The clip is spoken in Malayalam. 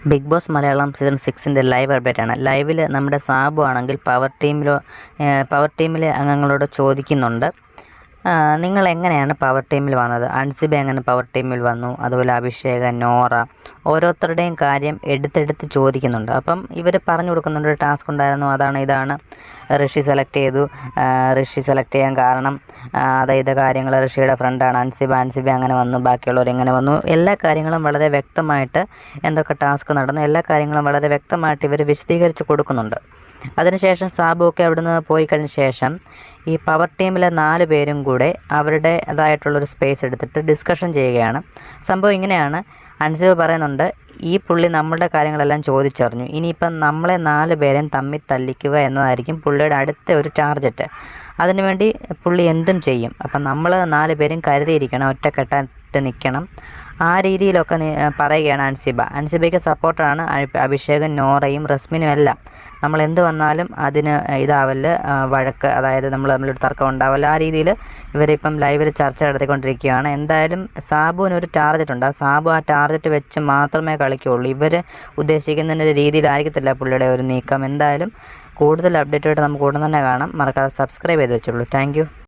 ബിഗ് ബോസ് മലയാളം സീസൺ 6ൻ്റെ ലൈവ് അപ്ഡേറ്റാണ്. ലൈവിൽ നമ്മുടെ സാബു ആണെങ്കിൽ പവർ ടീമിലെ അംഗങ്ങളോട് ചോദിക്കുന്നുണ്ട്, നിങ്ങൾ എങ്ങനെയാണ് പവർ ടീമിൽ വന്നത്? അൻസിബ എങ്ങനെ പവർ ടീമിൽ വന്നു? അതുപോലെ അഭിഷേക്, നോറ, ഓരോരുത്തരുടെയും കാര്യം എടുത്തെടുത്ത് ചോദിക്കുന്നുണ്ട്. അപ്പം ഇവർ പറഞ്ഞു കൊടുക്കുന്നുണ്ട്, ഒരു ടാസ്ക് ഉണ്ടായിരുന്നു, അതാണ് ഇതാണ് ഋഷി സെലക്ട് ചെയ്തു. ഋഷി സെലക്ട് ചെയ്യാൻ കാരണം അതായത് കാര്യങ്ങൾ ഋഷിയുടെ ഫ്രണ്ടാണ് അൻസിബ അങ്ങനെ വന്നു, ബാക്കിയുള്ളവർ എങ്ങനെ വന്നു, എല്ലാ കാര്യങ്ങളും വളരെ വ്യക്തമായിട്ട് എന്തൊക്കെ ടാസ്ക് നടന്നു, എല്ലാ കാര്യങ്ങളും വളരെ വ്യക്തമായിട്ട് ഇവർ വിശദീകരിച്ച് കൊടുക്കുന്നുണ്ട്. അതിനുശേഷം സാബുവൊക്കെ അവിടുന്ന് പോയി കഴിഞ്ഞ ശേഷം ഈ പവർ ടീമിലെ 4 പേരും കൂടെ അവരുടേതായിട്ടുള്ളൊരു സ്പേസ് എടുത്തിട്ട് ഡിസ്കഷൻ ചെയ്യുകയാണ്. സംഭവം ഇങ്ങനെയാണ്, അൻസിബ പറയുന്നുണ്ട്, ഈ പുള്ളി നമ്മളുടെ കാര്യങ്ങളെല്ലാം ചോദിച്ചറിഞ്ഞു, ഇനിയിപ്പം നമ്മളെ 4 പേരെയും തമ്മിൽ തല്ലിക്കുക എന്നതായിരിക്കും പുള്ളിയുടെ അടുത്ത ഒരു ടാർഗറ്റ്. അതിനുവേണ്ടി പുള്ളി എന്തും ചെയ്യും. അപ്പം നമ്മൾ 4 പേരും കരുതിയിരിക്കണം, ഒറ്റക്കെട്ടായിട്ട് നിൽക്കണം, ആ രീതിയിലൊക്കെ പറയുകയാണ് അൻസിബ. അൻസിബയ്ക്ക് സപ്പോർട്ടാണ് അഭിഷേകും, നോറയും, റസ്മിനും എല്ലാം. നമ്മൾ എന്ത് വന്നാലും അതിന് ഇതാവല്, വഴക്ക്, അതായത് നമ്മൾ തമ്മിലൊരു തർക്കം ഉണ്ടാവല്ല, ആ രീതിയിൽ ഇവരിപ്പം ലൈവിൽ ചർച്ച നടത്തിക്കൊണ്ടിരിക്കുകയാണ്. എന്തായാലും സാബുവിനൊരു ടാർഗറ്റ് ഉണ്ട്, സാബു ആ ടാർഗറ്റ് വെച്ച് മാത്രമേ കളിക്കുകയുള്ളൂ. ഇവർ ഉദ്ദേശിക്കുന്നതിൻ്റെ രീതിയിലായിരിക്കത്തില്ല പുള്ളിയുടെ ഒരു നീക്കം. എന്തായാലും കൂടുതൽ അപ്ഡേറ്റുമായിട്ട് നമുക്ക് ഉടൻ തന്നെ കാണാം. മറക്കാതെ സബ്സ്ക്രൈബ് ചെയ്ത് വെച്ചോളൂ. Thank you.